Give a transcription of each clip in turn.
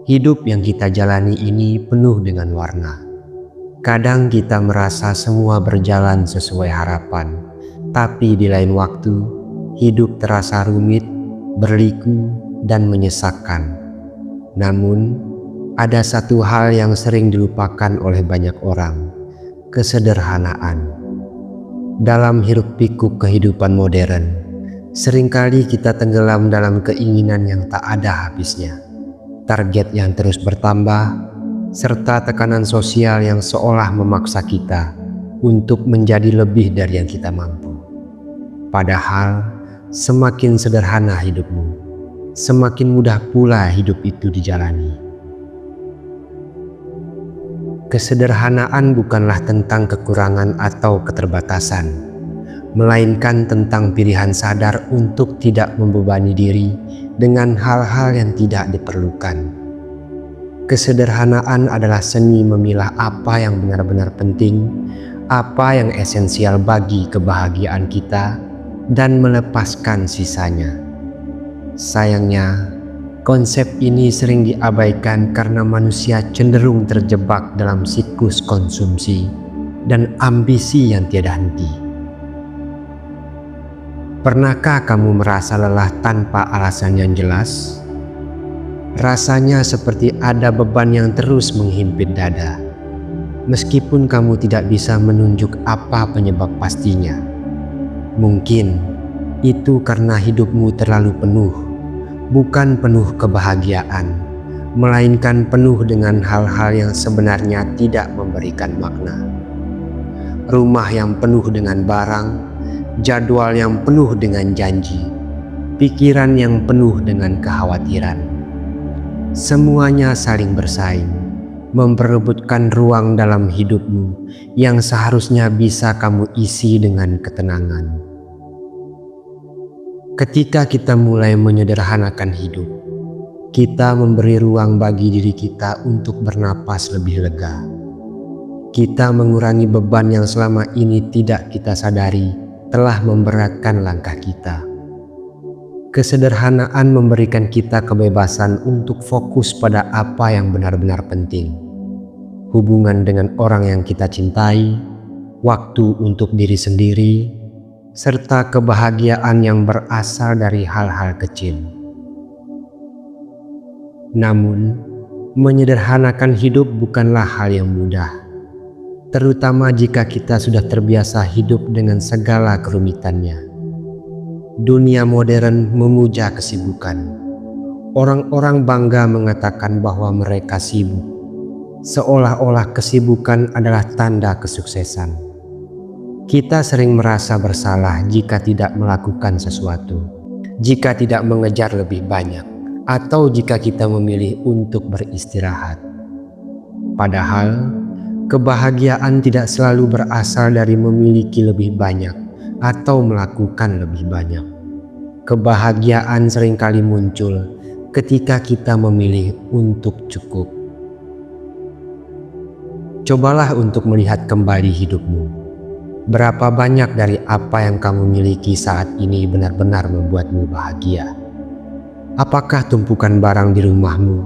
Hidup yang kita jalani ini penuh dengan warna. Kadang kita merasa semua berjalan sesuai harapan, tapi di lain waktu, hidup terasa rumit, berliku, dan menyesakkan. Namun, ada satu hal yang sering dilupakan oleh banyak orang, kesederhanaan. Dalam hiruk-pikuk kehidupan modern, seringkali kita tenggelam dalam keinginan yang tak ada habisnya. Target yang terus bertambah, serta tekanan sosial yang seolah memaksa kita untuk menjadi lebih dari yang kita mampu. Padahal, semakin sederhana hidupmu, semakin mudah pula hidup itu dijalani. Kesederhanaan bukanlah tentang kekurangan atau keterbatasan, melainkan tentang pilihan sadar untuk tidak membebani diri dengan hal-hal yang tidak diperlukan. Kesederhanaan adalah seni memilah apa yang benar-benar penting, apa yang esensial bagi kebahagiaan kita, dan melepaskan sisanya. Sayangnya, konsep ini sering diabaikan karena manusia cenderung terjebak dalam siklus konsumsi dan ambisi yang tiada henti. Pernahkah kamu merasa lelah tanpa alasan yang jelas? Rasanya seperti ada beban yang terus menghimpit dada, meskipun kamu tidak bisa menunjuk apa penyebab pastinya. Mungkin itu karena hidupmu terlalu penuh, bukan penuh kebahagiaan, melainkan penuh dengan hal-hal yang sebenarnya tidak memberikan makna. Rumah yang penuh dengan barang, jadwal yang penuh dengan janji, pikiran yang penuh dengan kekhawatiran. Semuanya saling bersaing, memperebutkan ruang dalam hidupmu yang seharusnya bisa kamu isi dengan ketenangan. Ketika kita mulai menyederhanakan hidup, kita memberi ruang bagi diri kita untuk bernapas lebih lega. Kita mengurangi beban yang selama ini tidak kita sadari telah memberatkan langkah kita. Kesederhanaan memberikan kita kebebasan untuk fokus pada apa yang benar-benar penting. Hubungan dengan orang yang kita cintai, waktu untuk diri sendiri, serta kebahagiaan yang berasal dari hal-hal kecil. Namun, menyederhanakan hidup bukanlah hal yang mudah, terutama jika kita sudah terbiasa hidup dengan segala kerumitannya. Dunia modern memuja kesibukan. Orang-orang bangga mengatakan bahwa mereka sibuk, seolah-olah kesibukan adalah tanda kesuksesan. Kita sering merasa bersalah jika tidak melakukan sesuatu, jika tidak mengejar lebih banyak, atau jika kita memilih untuk beristirahat. Padahal, kebahagiaan tidak selalu berasal dari memiliki lebih banyak atau melakukan lebih banyak. Kebahagiaan seringkali muncul ketika kita memilih untuk cukup. Cobalah untuk melihat kembali hidupmu. Berapa banyak dari apa yang kamu miliki saat ini benar-benar membuatmu bahagia? Apakah tumpukan barang di rumahmu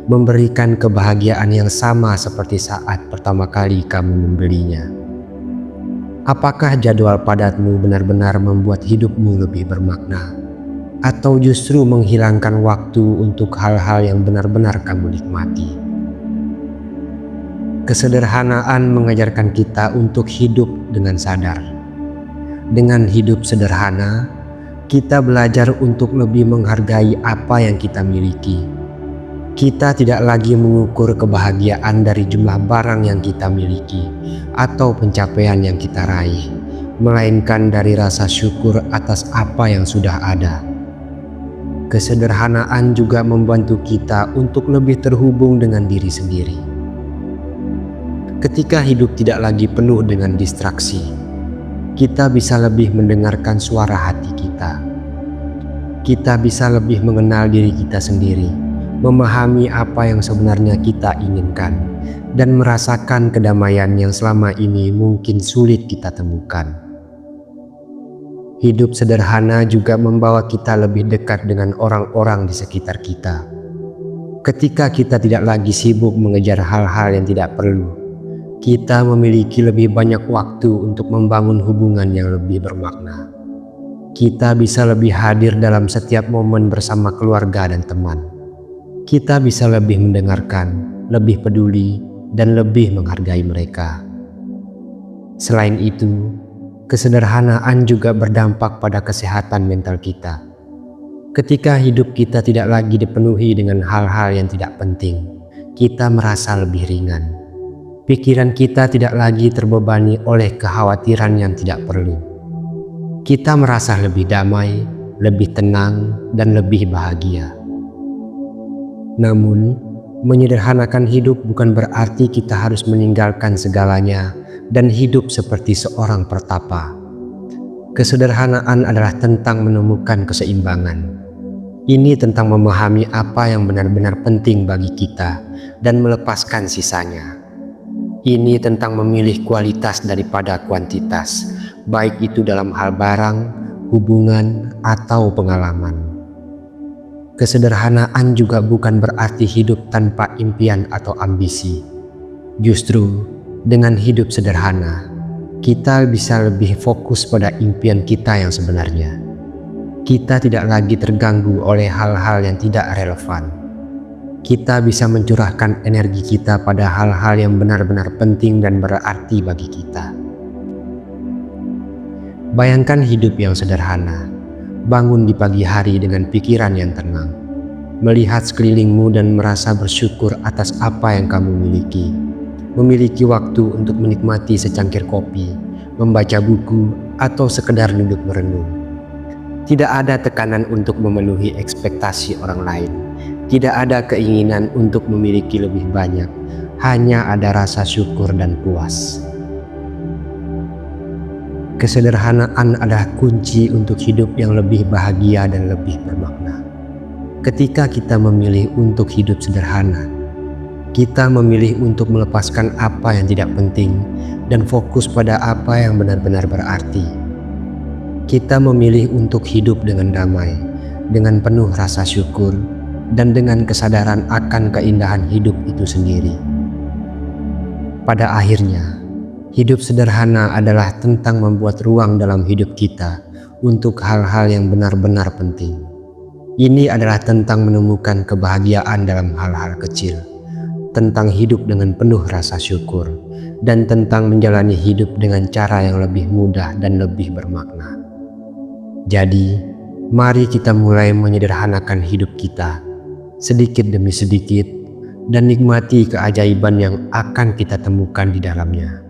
memberikan kebahagiaan yang sama seperti saat pertama kali kamu membelinya? Apakah jadwal padatmu benar-benar membuat hidupmu lebih bermakna? Atau justru menghilangkan waktu untuk hal-hal yang benar-benar kamu nikmati? Kesederhanaan mengajarkan kita untuk hidup dengan sadar. Dengan hidup sederhana, kita belajar untuk lebih menghargai apa yang kita miliki. Kita tidak lagi mengukur kebahagiaan dari jumlah barang yang kita miliki atau pencapaian yang kita raih, melainkan dari rasa syukur atas apa yang sudah ada. Kesederhanaan juga membantu kita untuk lebih terhubung dengan diri sendiri. Ketika hidup tidak lagi penuh dengan distraksi, kita bisa lebih mendengarkan suara hati kita. Kita bisa lebih mengenal diri kita sendiri, memahami apa yang sebenarnya kita inginkan, dan merasakan kedamaian yang selama ini mungkin sulit kita temukan. Hidup sederhana juga membawa kita lebih dekat dengan orang-orang di sekitar kita. Ketika kita tidak lagi sibuk mengejar hal-hal yang tidak perlu, kita memiliki lebih banyak waktu untuk membangun hubungan yang lebih bermakna. Kita bisa lebih hadir dalam setiap momen bersama keluarga dan teman. Kita bisa lebih mendengarkan, lebih peduli, dan lebih menghargai mereka. Selain itu, kesederhanaan juga berdampak pada kesehatan mental kita. Ketika hidup kita tidak lagi dipenuhi dengan hal-hal yang tidak penting, kita merasa lebih ringan. Pikiran kita tidak lagi terbebani oleh kekhawatiran yang tidak perlu. Kita merasa lebih damai, lebih tenang, dan lebih bahagia. Namun, menyederhanakan hidup bukan berarti kita harus meninggalkan segalanya dan hidup seperti seorang pertapa. Kesederhanaan adalah tentang menemukan keseimbangan. Ini tentang memahami apa yang benar-benar penting bagi kita dan melepaskan sisanya. Ini tentang memilih kualitas daripada kuantitas, baik itu dalam hal barang, hubungan, atau pengalaman. Kesederhanaan juga bukan berarti hidup tanpa impian atau ambisi. Justru, dengan hidup sederhana, kita bisa lebih fokus pada impian kita yang sebenarnya. Kita tidak lagi terganggu oleh hal-hal yang tidak relevan. Kita bisa mencurahkan energi kita pada hal-hal yang benar-benar penting dan berarti bagi kita. Bayangkan hidup yang sederhana. Bangun di pagi hari dengan pikiran yang tenang. Melihat sekelilingmu dan merasa bersyukur atas apa yang kamu miliki. Memiliki waktu untuk menikmati secangkir kopi, membaca buku, atau sekedar duduk merenung. Tidak ada tekanan untuk memenuhi ekspektasi orang lain. Tidak ada keinginan untuk memiliki lebih banyak. Hanya ada rasa syukur dan puas. Kesederhanaan adalah kunci untuk hidup yang lebih bahagia dan lebih bermakna. Ketika kita memilih untuk hidup sederhana, kita memilih untuk melepaskan apa yang tidak penting dan fokus pada apa yang benar-benar berarti. Kita memilih untuk hidup dengan damai, dengan penuh rasa syukur, dan dengan kesadaran akan keindahan hidup itu sendiri. Pada akhirnya, hidup sederhana adalah tentang membuat ruang dalam hidup kita untuk hal-hal yang benar-benar penting. Ini adalah tentang menemukan kebahagiaan dalam hal-hal kecil, tentang hidup dengan penuh rasa syukur, dan tentang menjalani hidup dengan cara yang lebih mudah dan lebih bermakna. Jadi, mari kita mulai menyederhanakan hidup kita, sedikit demi sedikit, dan nikmati keajaiban yang akan kita temukan di dalamnya.